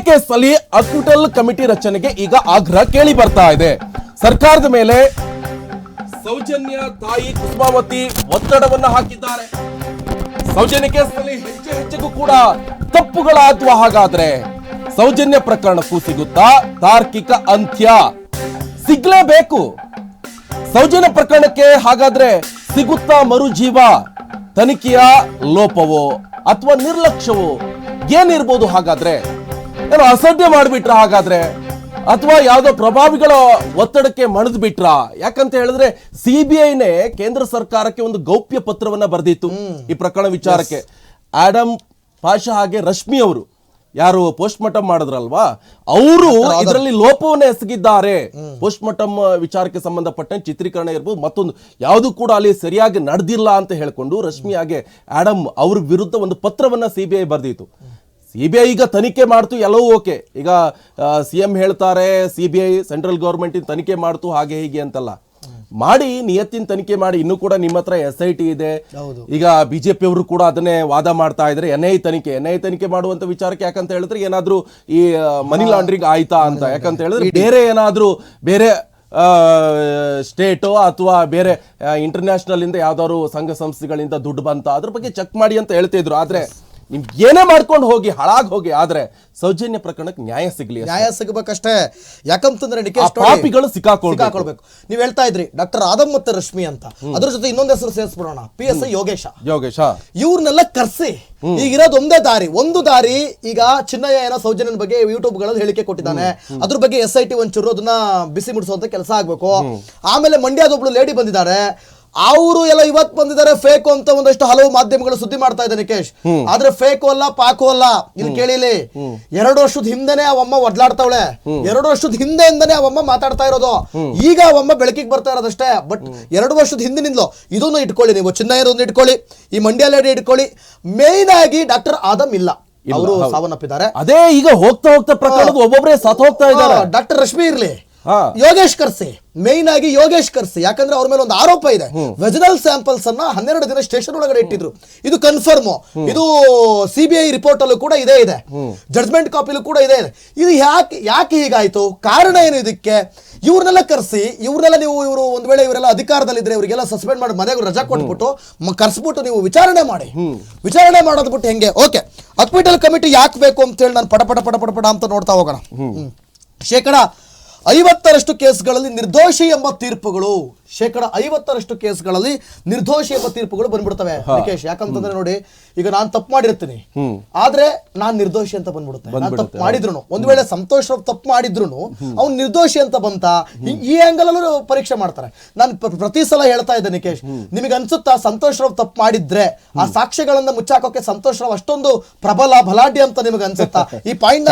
ಕೇಸ್ನಲ್ಲಿ acquittal committee ರಚನೆಗೆ ಈಗ ಆಗ್ರಹ ಕೇಳಿ ಬರ್ತಾ ಇದೆ. ಸರ್ಕಾರದ ಮೇಲೆ ಸೌಜನ್ಯ ತಾಯಿ ಕುಸುಮಾವತಿ ಒತ್ತಡವನ್ನ ಹಾಕಿದ್ದಾರೆ. ಸೌಜನ್ಯ ಕೇಸ್ನಲ್ಲಿ ಹೆಜ್ಜೆ ಹೆಜ್ಜೆಗೂ ಕೂಡ ತಪ್ಪುಗಳಾದ್ವ ಹಾಗಾದ್ರೆ ಸೌಜನ್ಯ ಪ್ರಕರಣಕ್ಕೂ ಸಿಗುತ್ತಾ ತಾರ್ಕಿಕ ಅಂತ್ಯ? ಸಿಗ್ಲೇಬೇಕು. ಸೌಜನ್ಯ ಪ್ರಕರಣಕ್ಕೆ ಹಾಗಾದ್ರೆ ಸಿಗುತ್ತಾ ಮರುಜೀವ? ತನಿಖೆಯ ಲೋಪವೋ ಅಥವಾ ನಿರ್ಲಕ್ಷ್ಯವೋ ಏನಿರ್ಬೋದು? ಹಾಗಾದ್ರೆ ಏನೋ ಅಸಡ್ಡೆ ಮಾಡಿಬಿಟ್ರ ಹಾಗಾದ್ರೆ, ಅಥವಾ ಯಾವ್ದೋ ಪ್ರಭಾವಿಗಳ ಒತ್ತಡಕ್ಕೆ ಮಣಿದ್ ಬಿಟ್ರ? ಯಾಕಂತ ಹೇಳಿದ್ರೆ ಸಿಬಿಐನೇ ಕೇಂದ್ರ ಸರ್ಕಾರಕ್ಕೆ ಒಂದು ಗೌಪ್ಯ ಪತ್ರವನ್ನ ಬರೆದಿತ್ತು ಈ ಪ್ರಕರಣ ವಿಚಾರಕ್ಕೆ. ಆಡಮ್ ಪಾಷಾ ಹಾಗೆ ರಶ್ಮಿ ಅವರು ಯಾರು ಪೋಸ್ಟ್ ಮಾರ್ಟಮ್ ಮಾಡಿದ್ರಲ್ವಾ, ಅವರು ಇದರಲ್ಲಿ ಲೋಪವನ್ನ ಎಸಗಿದ್ದಾರೆ. ಪೋಸ್ಟ್ ಮಾರ್ಟಮ್ ವಿಚಾರಕ್ಕೆ ಸಂಬಂಧಪಟ್ಟಂತೆ ಚಿತ್ರೀಕರಣ ಇರ್ಬೋದು, ಮತ್ತೊಂದು ಯಾವುದು ಕೂಡ ಅಲ್ಲಿ ಸರಿಯಾಗಿ ನಡೆದಿಲ್ಲ ಅಂತ ಹೇಳ್ಕೊಂಡು ರಶ್ಮಿ ಹಾಗೆ ಆಡಮ್ ಅವ್ರ ವಿರುದ್ಧ ಒಂದು ಪತ್ರವನ್ನ ಸಿಬಿಐ ಬರೆದಿತ್ತು. ಸಿಬಿಐ ಈಗ ತನಿಖೆ ಮಾಡ್ತು, ಎಲ್ಲವೂ ಓಕೆ. ಈಗ ಸಿಎಂ ಹೇಳ್ತಾರೆ ಸಿಬಿಐ ಸೆಂಟ್ರಲ್ ಗವರ್ಮೆಂಟ್ ತನಿಖೆ ಮಾಡ್ತು ಹಾಗೆ ಹೀಗೆ ಅಂತಲ್ಲ, ಮಾಡಿ ನಿಯತ್ತಿನ ತನಿಖೆ ಮಾಡಿ. ಇನ್ನೂ ಕೂಡ ನಿಮ್ಮ ಹತ್ರ SIT ಇದೆ. ಈಗ ಬಿಜೆಪಿ ಅವರು ಕೂಡ ಅದನ್ನೇ ವಾದ ಮಾಡ್ತಾ ಇದ್ರೆ NIA ತನಿಖೆ ಮಾಡುವಂತ ವಿಚಾರಕ್ಕೆ. ಯಾಕಂತ ಹೇಳಿದ್ರೆ ಏನಾದ್ರೂ ಈ ಮನಿ ಲಾಂಡ್ರಿಂಗ್ ಆಯ್ತಾ ಅಂತ. ಯಾಕಂತ ಹೇಳಿದ್ರೆ ಬೇರೆ ಏನಾದ್ರೂ ಬೇರೆ ಸ್ಟೇಟೋ ಅಥವಾ ಬೇರೆ ಇಂಟರ್ನ್ಯಾಷನಲ್ ಇಂದ ಯಾವ್ದಾದ್ರು ಸಂಘ ಸಂಸ್ಥೆಗಳಿಂದ ದುಡ್ಡು ಬಂತ ಅದ್ರ ಬಗ್ಗೆ ಚೆಕ್ ಮಾಡಿ ಅಂತ ಹೇಳ್ತಿದ್ರು. ಆದ್ರೆ ನಿಮ್ಗೆ ಏನೇ ಮಾಡ್ಕೊಂಡು ಹೋಗಿ ಹಾಳಾಗಿ ಹೋಗಿ, ಆದ್ರೆ ಸೌಜನ್ಯ ಪ್ರಕರಣಕ್ಕೆ ನ್ಯಾಯ ಸಿಗಬೇಕಷ್ಟೇ. ಯಾಕಂತಂದ್ರೆ ಪಾಪಿಗಳು ಸಿಕ್ಕಾಕೊಳ್ಬೇಕು. ನೀವ್ ಹೇಳ್ತಾ ಇದ್ರಿ ಡಾಕ್ಟರ್ ಆದಮ್ ಮತ್ತೆ ರಶ್ಮಿ ಅಂತ, ಅದ್ರ ಜೊತೆ ಇನ್ನೊಂದು ಹೆಸರು ಸೇರಿಸ್ಬಿಡೋಣ, PSI ಯೋಗೇಶ. ಇವ್ರನ್ನೆಲ್ಲ ಕರ್ಸಿ ಈಗ ಇರೋದು ಒಂದೇ ದಾರಿ. ಒಂದು ದಾರಿ, ಈಗ ಚಿನ್ನಯ್ಯ ಏನೋ ಸೌಜನ್ಯನ ಬಗ್ಗೆ ಯೂಟ್ಯೂಬ್ ಗಳಲ್ಲಿ ಹೇಳಿಕೆ ಕೊಟ್ಟಿದ್ದಾನೆ, ಅದ್ರ ಬಗ್ಗೆ SIT ಒಂಚೂರು ಅದನ್ನ ಬಿಸಿ ಮುಡಿಸುವಂತ ಕೆಲಸ ಆಗ್ಬೇಕು. ಆಮೇಲೆ ಮಂಡ್ಯದ ಒಬ್ಳು ಲೇಡಿ ಬಂದಿದ್ದಾರೆ, ಅವರು ಎಲ್ಲ ಇವತ್ತು ಬಂದಿದ್ದಾರೆ ಫೇಕ್ ಅಂತ ಒಂದಷ್ಟು ಹಲವು ಮಾಧ್ಯಮಗಳು ಸುದ್ದಿ ಮಾಡ್ತಾ ಇದೆ ನಿಕೇಶ್. ಆದ್ರೆ ಫೇಕು ಅಲ್ಲ ಪಾಕು ಅಲ್ಲ. ಇಲ್ಲಿ ಕೇಳಿಲಿ, 2 ವರ್ಷದ ಹಿಂದೆನೆ ಅವಮ್ಮ ಒಡ್ಲಾಡ್ತಾವಳೆ, 2 ವರ್ಷದ ಹಿಂದೆಯಿಂದನೇ ಅವಮ್ಮ ಮಾತಾಡ್ತಾ ಇರೋದು. ಈಗ ಅವಮ್ಮ ಬೆಳಕಿಗೆ ಬರ್ತಾ ಇರೋದಷ್ಟೇ. ಬಟ್ 2 ವರ್ಷದ ಹಿಂದಿನಿಂದಲೂ ಇದನ್ನು ಇಟ್ಕೊಳ್ಳಿ, ನೀವು ಚಿನ್ನಯ್ಯರೊಂದು ಇಟ್ಕೊಳ್ಳಿ, ಈ ಮಂಡ್ಯ ಲೇಡಿ ಇಟ್ಕೊಳ್ಳಿ. ಮೇನ್ ಆಗಿ ಡಾಕ್ಟರ್ ಆದಮ್ ಇಲ್ಲ, ಅವರು ಸಾವನ್ನಪ್ಪಿದ್ದಾರೆ. ಅದೇ ಈಗ ಹೋಗ್ತಾ ಪ್ರಕರಣದ ಒಬ್ಬೊಬ್ಬರೇ ಸತ್ ಹೋಗ್ತಾ ಇದ್ದಾರೆ. ಡಾಕ್ಟರ್ ರಶ್ಮಿ ಇರ್ಲಿ, ಯೋಗೇಶ್ ಕರ್ಸಿ, ಮೇನ್ ಆಗಿ ಯೋಗೇಶ್ ಕರ್ಸಿ. ಯಾಕಂದ್ರೆ ಅವ್ರ ಮೇಲೆ ಒಂದು ಆರೋಪ ಇದೆ, ವೆಜನಲ್ ಸ್ಯಾಂಪಲ್ಸ್ ಅನ್ನ 12 ದಿನ ಸ್ಟೇಷನ್ ಒಳಗಡೆ ಇಟ್ಟಿದ್ರು. ಇದು ಕನ್ಫರ್ಮ್, ಇದು ಸಿಬಿಐ ರಿಪೋರ್ಟ್ ಅಲ್ಲೂ ಕೂಡ ಇದೇ ಇದೆ, ಜಡ್ಜ್ಮೆಂಟ್ ಕಾಪಿಲೂ ಕೂಡ ಇದೆ. ಇದು ಯಾಕೆ ಹೀಗಾಯ್ತು, ಕಾರಣ ಏನು ಇದಕ್ಕೆ? ಇವ್ರನ್ನೆಲ್ಲ ಕರ್ಸಿ, ಇವ್ರನ್ನೆಲ್ಲ ನೀವು ಇವರು ಒಂದ್ ವೇಳೆ ಇವರೆಲ್ಲ ಅಧಿಕಾರದಲ್ಲಿದ್ರೆ ಇವರಿಗೆಲ್ಲ ಸಸ್ಪೆಂಡ್ ಮಾಡಿ ಮನೆಗೆ ರಜಾ ಕೊಟ್ಬಿಟ್ಟು ಕರ್ಸ್ಬಿಟ್ಟು ನೀವು ವಿಚಾರಣೆ ಮಾಡಿ. ವಿಚಾರಣೆ ಮಾಡೋದ್ ಬಿಟ್ಟು ಹೆಂಗೆ? ಓಕೆ, ಅಕ್ವಿಟಲ್ ಕಮಿಟಿ ಯಾಕೆ ಬೇಕು ಅಂತ ಹೇಳಿ ನಾನು ಪಟ ಅಂತ ನೋಡ್ತಾ ಹೋಗೋಣ. ಶೇಕಡ 50% ಕೇಸ್ಗಳಲ್ಲಿ ನಿರ್ದೋಷಿ ಎಂಬ ತೀರ್ಪುಗಳು, ಶೇಕಡ 50% ಕೇಸ್ಗಳಲ್ಲಿ ನಿರ್ದೋಷಿ ಎಂಬ ತೀರ್ಪುಗಳು ಬಂದ್ಬಿಡ್ತವೆ ನಿಕೇಶ್. ಯಾಕಂತಂದ್ರೆ ನೋಡಿ, ಈಗ ನಾನ್ ತಪ್ಪು ಮಾಡಿರ್ತೀನಿ, ಆದ್ರೆ ನಾನ್ ನಿರ್ದೋಷಿ ಅಂತ ಬಂದ್ಬಿಡುತ್ತೆ. ನಾನು ತಪ್ಪು ಮಾಡಿದ್ರು, ಒಂದ್ ವೇಳೆ ಸಂತೋಷ್ ತಪ್ಪು ಮಾಡಿದ್ರು ಅವ್ನು ನಿರ್ದೋಷಿ ಅಂತ ಬಂತ, ಈ ಆಂಗಲ್ ಅಲ್ಲೂ ಪರೀಕ್ಷೆ ಮಾಡ್ತಾರೆ. ನಾನು ಪ್ರತಿ ಸಲ ಹೇಳ್ತಾ ಇದ್ದೆ ನಿಕೇಶ್, ನಿಮಗೆ ಅನ್ಸುತ್ತಾ ಸಂತೋಷ್ ರಾವ್ ತಪ್ಪು ಮಾಡಿದ್ರೆ ಆ ಸಾಕ್ಷ್ಯಗಳನ್ನ ಮುಚ್ಚಾಕೋಕೆ ಸಂತೋಷ್ ರಾವ್ ಅಷ್ಟೊಂದು ಪ್ರಬಲ ಬಲಾಢ್ಯ ಅಂತ ನಿಮಗೆ ಅನ್ಸುತ್ತಾ? ಈ ಪಾಯಿಂಟ್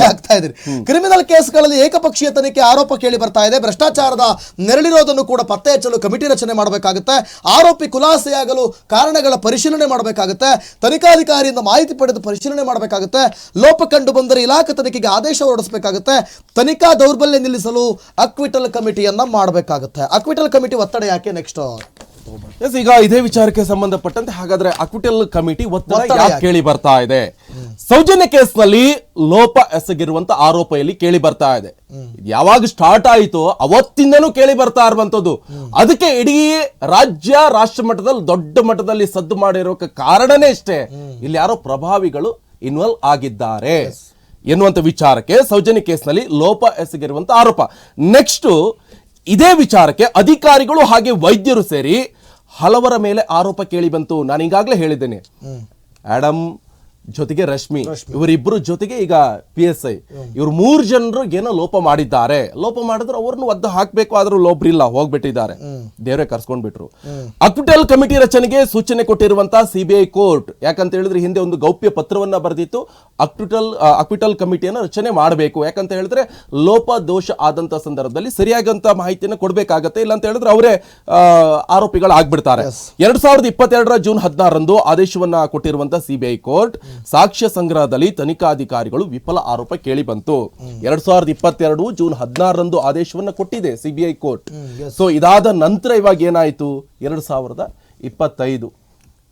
ಆಗ್ತಾ ಇದ್ರಿ. ಕ್ರಿಮಿನಲ್ ಕೇಸ್ಗಳಲ್ಲಿ ಏಕಪಕ್ಷೀಯ ತನಿಖೆ ಆರೋಪ ಕೇಳಿ ಬರ್ತಾ ಇದೆ. ಭ್ರಷ್ಟಾಚಾರದ ನೆರಳಿರೋದನ್ನು ಕೂಡ ಪತ್ತೆ ಹಚ್ಚಲು ಕಮಿಟಿ ರಚನೆ ಮಾಡಬೇಕಾಗುತ್ತೆ. ಆರೋಪಿ ಖುಲಾಸೆಯಾಗಲು ಕಾರಣಗಳ ಪರಿಶೀಲನೆ ಮಾಡಬೇಕಾಗುತ್ತೆ. ತನಿಖಾಧಿಕಾರಿಯಿಂದ ಮಾಹಿತಿ ಪಡೆದು ಪರಿಶೀಲನೆ ಮಾಡಬೇಕಾಗುತ್ತೆ. ಲೋಪ ಕಂಡು ಬಂದರೆ ಇಲಾಖೆ ತನಿಖೆಗೆ ಆದೇಶ ಹೊರಡಿಸಬೇಕಾಗುತ್ತೆ. ತನಿಖಾ ದೌರ್ಬಲ್ಯ ನಿಲ್ಲಿಸಲು ಅಕ್ವಿಟಲ್ ಕಮಿಟಿಯನ್ನ ಮಾಡಬೇಕಾಗುತ್ತೆ. ಅಕ್ವಿಟಲ್ ಕಮಿಟಿ ಒತ್ತಡ ಯಾಕೆ? ನೆಕ್ಸ್ಟ್ ಈಗ ಇದೇ ವಿಚಾರಕ್ಕೆ ಸಂಬಂಧಪಟ್ಟಂತೆ ಹಾಗಾದ್ರೆ ಅಕ್ವಿಟಲ್ ಕಮಿಟಿ ಒತ್ತಡ ಯಾಕೆ ಕೇಳಿ ಬರ್ತಾ ಇದೆ? ಸೌಜನ್ಯ ಕೇಸ್ನಲ್ಲಿ ಲೋಪ ಎಸಗಿರುವಂತ ಆರೋಪ ಇಲ್ಲಿ ಕೇಳಿ ಬರ್ತಾ ಇದೆ. ಯಾವಾಗ ಸ್ಟಾರ್ಟ್ ಆಯಿತು ಅವತ್ತಿಂದನೂ ಕೇಳಿ ಬರ್ತಾ ಇರುವಂತದ್ದು. ಅದಕ್ಕೆ ಇಡೀ ರಾಷ್ಟ್ರ ಮಟ್ಟದಲ್ಲಿ ದೊಡ್ಡ ಮಟ್ಟದಲ್ಲಿ ಸದ್ದು ಮಾಡಿರೋಕೆ ಕಾರಣನೇ ಇಷ್ಟೇ, ಇಲ್ಲಿ ಯಾರೋ ಪ್ರಭಾವಿಗಳು ಇನ್ವಾಲ್ವ್ ಆಗಿದ್ದಾರೆ ಎನ್ನುವಂತ ವಿಚಾರಕ್ಕೆ ಸೌಜನ್ಯ ಕೇಸ್ನಲ್ಲಿ ಲೋಪ ಎಸಗಿರುವಂತ ಆರೋಪ. ನೆಕ್ಸ್ಟ್ ಇದೇ ವಿಚಾರಕ್ಕೆ ಅಧಿಕಾರಿಗಳು ಹಾಗೆ ವೈದ್ಯರು ಸೇರಿ ಹಲವರ ಮೇಲೆ ಆರೋಪ ಕೇಳಿ ಬಂತು. ನಾನು ಈಗಾಗಲೇ ಹೇಳಿದ್ದೇನೆ, ಆಡಮ್ ಜೊತೆಗೆ ರಶ್ಮಿ, ಇವರಿಬ್ಬರು ಜೊತೆಗೆ ಈಗ PSI, ಇವ್ರು 3 ಜನರು ಏನೋ ಲೋಪ ಮಾಡಿದ್ದಾರೆ. ಲೋಪ ಮಾಡಿದ್ರು ಅವ್ರನ್ನು ಒದ್ದು ಹಾಕ್ಬೇಕು, ಆದ್ರೂ ಲೋಬ್ರಿಲ್ಲ, ಹೋಗ್ಬಿಟ್ಟಿದ್ದಾರೆ, ದೇವರೇ ಕರ್ಸ್ಕೊಂಡ್ಬಿಟ್ರು. ಅಕ್ವಿಟಲ್ ಕಮಿಟಿ ರಚನೆಗೆ ಸೂಚನೆ ಕೊಟ್ಟಿರುವಂತಹ CBI ಕೋರ್ಟ್, ಯಾಕಂತ ಹೇಳಿದ್ರೆ ಹಿಂದೆ ಒಂದು ಗೌಪ್ಯ ಪತ್ರವನ್ನ ಬರೆದಿತ್ತು, ಅಕ್ವಿಟಲ್ ಕಮಿಟಿಯನ್ನು ರಚನೆ ಮಾಡಬೇಕು. ಯಾಕಂತ ಹೇಳಿದ್ರೆ ಲೋಪ ದೋಷ ಆದಂತ ಸಂದರ್ಭದಲ್ಲಿ ಸರಿಯಾದಂತ ಮಾಹಿತಿಯನ್ನು ಕೊಡ್ಬೇಕಾಗತ್ತೆ, ಇಲ್ಲ ಅಂತ ಹೇಳಿದ್ರೆ ಅವರೇ ಆರೋಪಿಗಳಾಗ್ಬಿಡ್ತಾರೆ. 2022 ಜೂನ್ 16 ಆದೇಶವನ್ನ ಕೊಟ್ಟಿರುವಂತಹ CBI ಕೋರ್ಟ್ ಸಾಕ್ಷ್ಯ ಸಂಗ್ರಹದಲ್ಲಿ ತನಿಖಾಧಿಕಾರಿಗಳು ವಿಫಲ ಆರೋಪ ಕೇಳಿ ಬಂತು. 2022 ಜೂನ್ 16 ಆದೇಶವನ್ನ ಕೊಟ್ಟಿದೆ ಸಿಬಿಐ ಕೋರ್ಟ್. ಸೊ ಇದಾದ ನಂತರ ಇವಾಗ ಏನಾಯ್ತು, 2025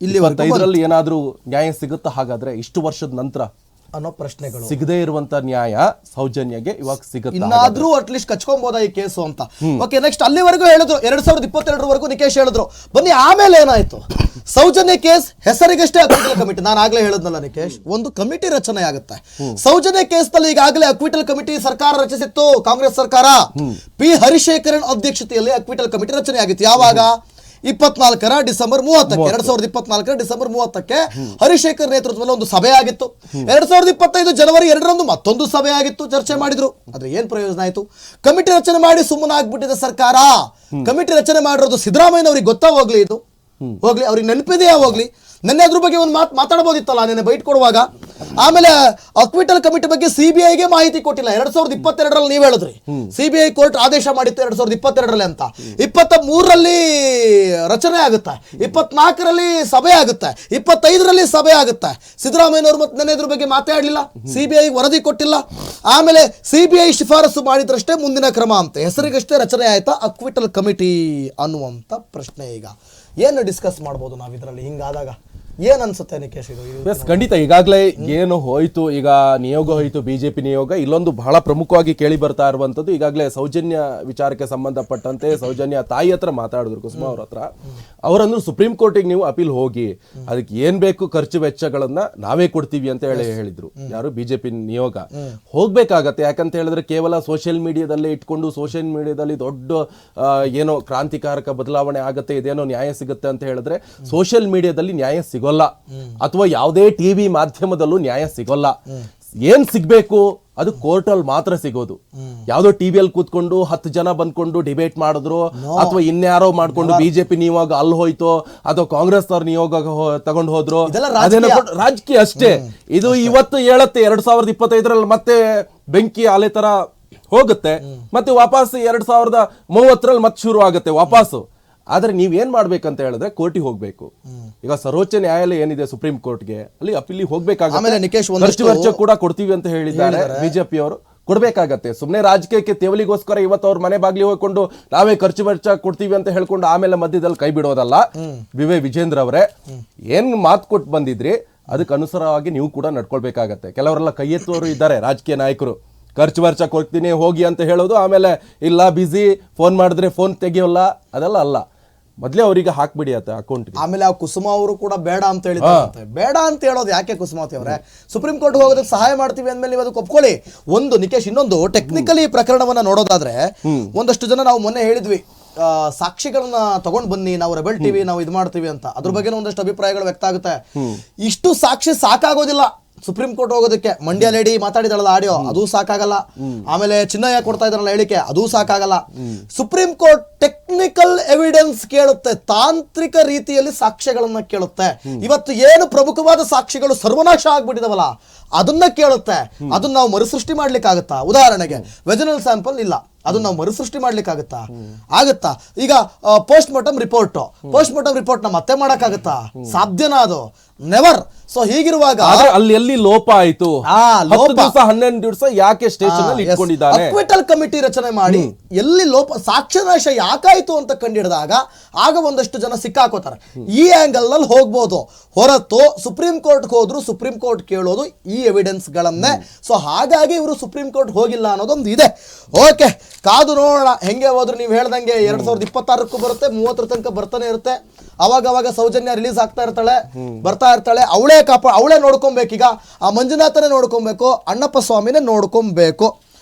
ಇಲ್ಲಿ 25ರಲ್ಲಿ ಏನಾದ್ರೂ ನ್ಯಾಯ ಸಿಗುತ್ತಾ? ಹಾಗಾದ್ರೆ ಇಷ್ಟು ವರ್ಷದ ನಂತರ ಅನ್ನೋ ಪ್ರಶ್ನೆಗಳು. ಸಿಗದೇ ಇರುವಂತ ನ್ಯಾಯ ಸೌಜನ್ಯಗೆ ಇವಾಗ ಸಿಗುತ್ತೆ, ಇನ್ನಾದ್ರೂ ಅಟ್ಲೀಸ್ಟ್ ಕಚ್ಕೊಬೋದಾ ಈ ಕೇಸು ಅಂತ. ಓಕೆ, ನೆಕ್ಸ್ಟ್ ಅಲ್ಲಿವರೆಗೂ ಹೇಳಿದ್ರು 2022 ನಿಕೇಶ್ ಹೇಳಿದ್ರು. ಬನ್ನಿ ಆಮೇಲೆ ಏನಾಯ್ತು? ಸೌಜನ್ಯ ಕೇಸ್ ಹೆಸರಿಗಷ್ಟೇ ಅಕ್ವಿಟಲ್ ಕಮಿಟಿ. ನಾನು ಆಗ್ಲೇ ಹೇಳಿದ್ನಲ್ಲ ನಿಕೇಶ್, ಒಂದು ಕಮಿಟಿ ರಚನೆ ಆಗುತ್ತೆ. ಸೌಜನ್ಯ ಕೇಸ್ ನಲ್ಲಿ ಈಗಾಗಲೇ ಅಕ್ವಿಟಲ್ ಕಮಿಟಿ ಸರ್ಕಾರ ರಚಿಸಿತ್ತು, ಕಾಂಗ್ರೆಸ್ ಸರ್ಕಾರ. ಪಿ ಹರಿಶೇಖರನ್ ಅಧ್ಯಕ್ಷತೆಯಲ್ಲಿ ಅಕ್ವಿಟಲ್ ಕಮಿಟಿ ರಚನೆ ಆಗಿತ್ತು. ಯಾವಾಗ? 24 ಡಿಸೆಂಬರ್ 30 2024 ಡಿಸೆಂಬರ್ 30 ಹರಿಶೇಖರ್ ನೇತೃತ್ವದಲ್ಲಿ ಒಂದು ಸಭೆ ಆಗಿತ್ತು. 2025 ಜನವರಿ 2 ಮತ್ತೊಂದು ಸಭೆ ಆಗಿತ್ತು, ಚರ್ಚೆ ಮಾಡಿದ್ರು. ಆದ್ರೆ ಏನ್ ಪ್ರಯೋಜನ ಆಯ್ತು? ಕಮಿಟಿ ರಚನೆ ಮಾಡಿ ಸುಮ್ಮನಾಗ್ಬಿಟ್ಟಿದೆ ಸರ್ಕಾರ. ಕಮಿಟಿ ರಚನೆ ಮಾಡಿರೋದು ಸಿದ್ದರಾಮಯ್ಯನವ್ರಿಗೆ ಗೊತ್ತಾ ಹೋಗ್ಲಿ, ಇದು ಹೋಗ್ಲಿ, ಅವ್ರಿಗೆ ನೆನಪಿದೆಯಾ ಹೋಗ್ಲಿ? ನೆನ್ನೆ ಅದ್ರ ಬಗ್ಗೆ ಒಂದು ಮಾತಾಡಬಹುದಿತ್ತಲ್ಲ ನೆನ್ನೆ ಬೈಟ್ ಕೊಡುವಾಗ. ಆಮೇಲೆ ಅಕ್ವಿಟಲ್ ಕಮಿಟಿ ಬಗ್ಗೆ ಸಿಬಿಐಗೆ ಮಾಹಿತಿ ಕೊಟ್ಟಿಲ್ಲ. 2022 ನೀವ್ ಹೇಳಿದ್ರಿ ಸಿಬಿಐ ಕೋರ್ಟ್ ಆದೇಶ ಮಾಡಿತ್ತು 2022 ಅಂತ. 23 ರಚನೆ ಆಗುತ್ತೆ, 24 ಸಭೆ ಆಗುತ್ತೆ, 25 ಸಭೆ ಆಗುತ್ತೆ. ಸಿದ್ದರಾಮಯ್ಯನವರು ಮತ್ತೆ ನೆನ್ನೆ ಇದ್ರ ಬಗ್ಗೆ ಮಾತಾಡಲಿಲ್ಲ, ಸಿಬಿಐ ವರದಿ ಕೊಟ್ಟಿಲ್ಲ. ಆಮೇಲೆ ಸಿಬಿಐ ಶಿಫಾರಸು ಮಾಡಿದ್ರಷ್ಟೇ ಮುಂದಿನ ಕ್ರಮ ಅಂತ. ಹೆಸರಿಗಷ್ಟೇ ರಚನೆ ಆಯ್ತಾ ಅಕ್ವಿಟಲ್ ಕಮಿಟಿ ಅನ್ನುವಂತ ಪ್ರಶ್ನೆ. ಈಗ ಏನು ಡಿಸ್ಕಸ್ ಮಾಡ್ಬೋದು ನಾವು ಇದರಲ್ಲಿ ಹಿಂಗಾದಾಗ? ಏನ್ ಅನ್ಸುತ್ತೆ ನಿಕೇಶ್ ಇದು? ಖಂಡಿತ ಈಗಾಗಲೇ ಏನು ಹೋಯ್ತು, ಈಗ ನಿಯೋಗ ಹೋಯ್ತು, ಬಿಜೆಪಿ ನಿಯೋಗ. ಇಲ್ಲೊಂದು ಬಹಳ ಪ್ರಮುಖವಾಗಿ ಕೇಳಿ ಬರ್ತಾ ಇರುವಂತದ್ದು, ಈಗಾಗಲೇ ಸೌಜನ್ಯ ವಿಚಾರಕ್ಕೆ ಸಂಬಂಧಪಟ್ಟಂತೆ ಸೌಜನ್ಯ ತಾಯಿ ಹತ್ರ ಮಾತಾಡಿದ್ರು, ಕುಸುಮಾ ಅವ್ರ ಹತ್ರ. ಅವರಂದ್ರು ಸುಪ್ರೀಂ ಕೋರ್ಟಿಗೆ ನೀವು ಅಪೀಲ್ ಹೋಗಿ, ಅದಕ್ಕೆ ಏನ್ ಬೇಕು ಖರ್ಚು ವೆಚ್ಚಗಳನ್ನ ನಾವೇ ಕೊಡ್ತೀವಿ ಅಂತ ಹೇಳಿದ್ರು. ಯಾರು? ಬಿಜೆಪಿ ನಿಯೋಗ ಹೋಗ್ಬೇಕಾಗತ್ತೆ. ಯಾಕಂತ ಹೇಳಿದ್ರೆ ಕೇವಲ ಸೋಷಿಯಲ್ ಮೀಡಿಯಾದಲ್ಲೇ ಇಟ್ಕೊಂಡು ಸೋಷಿಯಲ್ ಮೀಡಿಯಾದಲ್ಲಿ ದೊಡ್ಡ ಏನೋ ಕ್ರಾಂತಿಕಾರಕ ಬದಲಾವಣೆ ಆಗತ್ತೆ, ಇದೇನೋ ನ್ಯಾಯ ಸಿಗುತ್ತೆ ಅಂತ ಹೇಳಿದ್ರೆ ಸೋಷಿಯಲ್ ಮೀಡಿಯಾದಲ್ಲಿ ನ್ಯಾಯ ಸಿಗೋಲ್ಲ, ಅಥವಾ ಯಾವುದೇ ಟಿವಿ ಮಾಧ್ಯಮದಲ್ಲೂ ನ್ಯಾಯ ಸಿಗೋಲ್ಲ. ಏನ್ ಸಿಗ್ಬೇಕು ಅದು ಕೋರ್ಟಲ್ಲಿ ಮಾತ್ರ ಸಿಗೋದು. ಯಾವ್ದೋ ಟಿವಿಯಲ್ಲಿ ಕೂತ್ಕೊಂಡು 10 ಜನ ಬಂದ್ಕೊಂಡು ಡಿಬೇಟ್ ಮಾಡಿದ್ರು, ಅಥವಾ ಇನ್ಯಾರೋ ಮಾಡ್ಕೊಂಡು ಬಿಜೆಪಿ ನಿಯೋಗ ಅಲ್ಲಿ ಹೋಯ್ತು, ಅಥವಾ ಕಾಂಗ್ರೆಸ್ ಅವ್ರ ನಿಯೋಗ ತಗೊಂಡು ಹೋದ್ರು, ರಾಜಕೀಯ ಅಷ್ಟೇ. ಇದು ಇವತ್ತು ಹೇಳತ್ತೆ 2025 ಮತ್ತೆ ಬೆಂಕಿ ಅಲೆ ತರ ಹೋಗುತ್ತೆ, ಮತ್ತೆ ವಾಪಸ್ 2030 ಮತ್ತೆ ಶುರು ಆಗುತ್ತೆ ವಾಪಸ್ಸು. ಆದ್ರೆ ನೀವೇನ್ ಮಾಡ್ಬೇಕಂತ ಹೇಳಿದ್ರೆ ಕೋರ್ಟಿಗೆ ಹೋಗ್ಬೇಕು. ಈಗ ಸರ್ವೋಚ್ಚ ನ್ಯಾಯಾಲಯ ಏನಿದೆ ಸುಪ್ರೀಂ ಕೋರ್ಟ್ಗೆ, ಅಲ್ಲಿ ಅಪೀಲ್ ಹೋಗ್ಬೇಕಾಗುತ್ತೆ. ಖರ್ಚು ಕೂಡ ಕೊಡ್ತೀವಿ ಅಂತ ಹೇಳಿದ್ದಾರೆ ಬಿಜೆಪಿ ಅವರು, ಕೊಡ್ಬೇಕಾಗತ್ತೆ. ಸುಮ್ನೆ ರಾಜಕೀಯಕ್ಕೆ ತೇವಲಿಗೋಸ್ಕರ ಇವತ್ತು ಅವ್ರ ಮನೆ ಬಾಗ್ಲಿ ಹೋಗ್ಕೊಂಡು ನಾವೇ ಖರ್ಚು ವೆಚ್ಚ ಕೊಡ್ತೀವಿ ಅಂತ ಹೇಳ್ಕೊಂಡು ಆಮೇಲೆ ಮಧ್ಯದಲ್ಲಿ ಕೈ ಬಿಡೋದಲ್ಲ. ವಿಜೇಂದ್ರ ಅವರೇ, ಏನ್ ಮಾತು ಕೊಟ್ಟು ಬಂದಿದ್ರಿ ಅದಕ್ಕೆ ಅನುಸಾರವಾಗಿ ನೀವು ಕೂಡ ನಡ್ಕೊಳ್ಬೇಕಾಗತ್ತೆ. ಕೆಲವರೆಲ್ಲ ಕೈ ಎತ್ತುವವರು ಇದ್ದಾರೆ ರಾಜಕೀಯ ನಾಯಕರು, ಖರ್ಚು ವೆಚ್ಚ ಕೊಡ್ತೀನಿ ಹೋಗಿ ಅಂತ ಹೇಳೋದು, ಆಮೇಲೆ ಇಲ್ಲ ಬಿಸಿ, ಫೋನ್ ಮಾಡಿದ್ರೆ ಫೋನ್ ತೆಗಿಯೋಲ್ಲ, ಅದೆಲ್ಲ ಅಲ್ಲ. ಮೊದ್ಲೇ ಅವರಿಗೆ ಹಾಕ್ಬಿಡಿ ಆತ ಅಕೌಂಟ್. ಆಮೇಲೆ ಆ ಕುಸುಮಾ ಅವರು ಕೂಡ ಬೇಡ ಅಂತ ಹೇಳಿದ್ದಾರೆ. ಬೇಡ ಅಂತ ಹೇಳೋದು ಯಾಕೆ ಕುಸುಮಾವತಿ ಅವರೇ? ಸುಪ್ರೀಂ ಕೋರ್ಟ್ ಹೋಗೋದಕ್ಕೆ ಸಹಾಯ ಮಾಡ್ತೀವಿ ಅಂದ್ಮೇಲೆ ನೀವು ಅದಕ್ಕೆ ಒಪ್ಕೊಳ್ಳಿ. ಒಂದು ನಿಕೇಶ್, ಇನ್ನೊಂದು ಟೆಕ್ನಿಕಲಿ ಪ್ರಕರಣವನ್ನ ನೋಡೋದಾದ್ರೆ, ಒಂದಷ್ಟು ಜನ ನಾವು ಮೊನ್ನೆ ಹೇಳಿದ್ವಿ ಸಾಕ್ಷಿಗಳನ್ನ ತಗೊಂಡ್ ಬನ್ನಿ, ನಾವು ರೆಬೆಲ್ ಟಿವಿ ನಾವು ಇದು ಮಾಡ್ತೀವಿ ಅಂತ. ಅದ್ರ ಬಗ್ಗೆ ಒಂದಷ್ಟು ಅಭಿಪ್ರಾಯಗಳು ವ್ಯಕ್ತ ಆಗುತ್ತೆ. ಇಷ್ಟು ಸಾಕ್ಷಿ ಸಾಕಾಗೋದಿಲ್ಲ ಸುಪ್ರೀಂ ಕೋರ್ಟ್ ಹೋಗೋದಕ್ಕೆ. ಮಂಡ್ಯ ಲೇಡಿ ಮಾತಾಡಿದಳಲ್ಲ ಆಡಿಯೋ, ಅದು ಸಾಕಾಗಲ್ಲ. ಆಮೇಲೆ ಚಿನ್ನಯ್ಯ ಕೊಡ್ತಾ ಇದ್ರಲ್ಲ ಹೇಳಿಕೆ, ಅದು ಸಾಕಾಗಲ್ಲ. ಸುಪ್ರೀಂ ಕೋರ್ಟ್ ಟೆಕ್ನಿಕಲ್ ಎವಿಡೆನ್ಸ್ ಕೇಳುತ್ತೆ, ತಾಂತ್ರಿಕ ರೀತಿಯಲ್ಲಿ ಸಾಕ್ಷ್ಯಗಳನ್ನ ಕೇಳುತ್ತೆ. ಇವತ್ತು ಏನು ಪ್ರಮುಖವಾದ ಸಾಕ್ಷಿಗಳು ಸರ್ವನಾಶ ಆಗ್ಬಿಟ್ಟಿದವಲ್ಲ ಅದನ್ನ ಕೇಳುತ್ತೆ. ಅದನ್ನ ನಾವು ಮರುಸೃಷ್ಟಿ ಮಾಡ್ಲಿಕ್ಕಾಗತ್ತಾ? ಉದಾಹರಣೆಗೆ ವೆಜನಲ್ ಸ್ಯಾಂಪಲ್ ಇಲ್ಲ, ಅದನ್ನ ನಾವು ಮರುಸೃಷ್ಟಿ ಮಾಡ್ಲಿಕ್ಕಾಗತ್ತಾ? ಆಗತ್ತಾ? ಈಗ ಪೋಸ್ಟ್ ಮಾರ್ಟಮ್ ರಿಪೋರ್ಟ್ ನ ಮತ್ತೆ ಮಾಡಕ್ಕಾಗತ್ತಾ? ಸಾಧ್ಯನಾ? ಅದು ನೆವರ್. ಸೊ ಹೀಗಿರುವಾಗ ಅಲ್ಲಿ ಎಲ್ಲಿ ಲೋಪ ಆಯ್ತು? 11 ದಿವಸ ಯಾಕೆ ಸ್ಟೇಷನ್ ಅಲ್ಲಿ ಇಟ್ಕೊಂಡಿದ್ದಾರೆ? ಅಕ್ವಿಟಲ್ ಕಮಿಟಿ ರಚನೆ ಮಾಡಿ ಎಲ್ಲಿ ಲೋಪ, ಸಾಕ್ಷ್ಯನಾಶ ಯಾಕಾಯ್ತು ಅಂತ ಕಂಡಿಡಿದಾಗ ಆಗ ಒಂದಷ್ಟು ಜನ ಸಿಕ್ಕಾಕೋತಾರೆ. ಈ ಆಂಗಲ್ ನಲ್ಲಿ ಹೋಗ್ಬೋದು ಹೊರತು ಸುಪ್ರೀಂ ಕೋರ್ಟ್ ಹೋದ್ರು ಸುಪ್ರೀಂ ಕೋರ್ಟ್ ಕೇಳೋದು ಈ ಎವಿಡೆನ್ಸ್ ಗಳನ್ನೇ. ಸೊ ಹಾಗಾಗಿ ಇವರು ಸುಪ್ರೀಂ ಕೋರ್ಟ್ ಹೋಗಿಲ್ಲ ಅನ್ನೋದೊಂದು ಇದೆ. ಓಕೆ, ಕಾದು ನೋಡೋಣ ಹೆಂಗೆ ಹೋದ್ರು. ನೀವು ಹೇಳ್ದಂಗೆ 2026 ಬರುತ್ತೆ, 30 ತನಕ ಬರ್ತಾನೆ ಇರುತ್ತೆ. ಅವಾಗ ಸೌಜನ್ಯ ರಿಲೀಸ್ ಆಗ್ತಾ ಇರ್ತಾಳೆ, ಬರ್ತಾ ಇರ್ತಾಳೆ. ಅವಳೇ ನೋಡ್ಕೊಬೇಕೀಗ. ಆ ಮಂಜುನಾಥನೇ ನೋಡ್ಕೊಬೇಕು, ಅಣ್ಣಪ್ಪ ಸ್ವಾಮಿನೇ ನೋಡ್ಕೊಬೇಕು.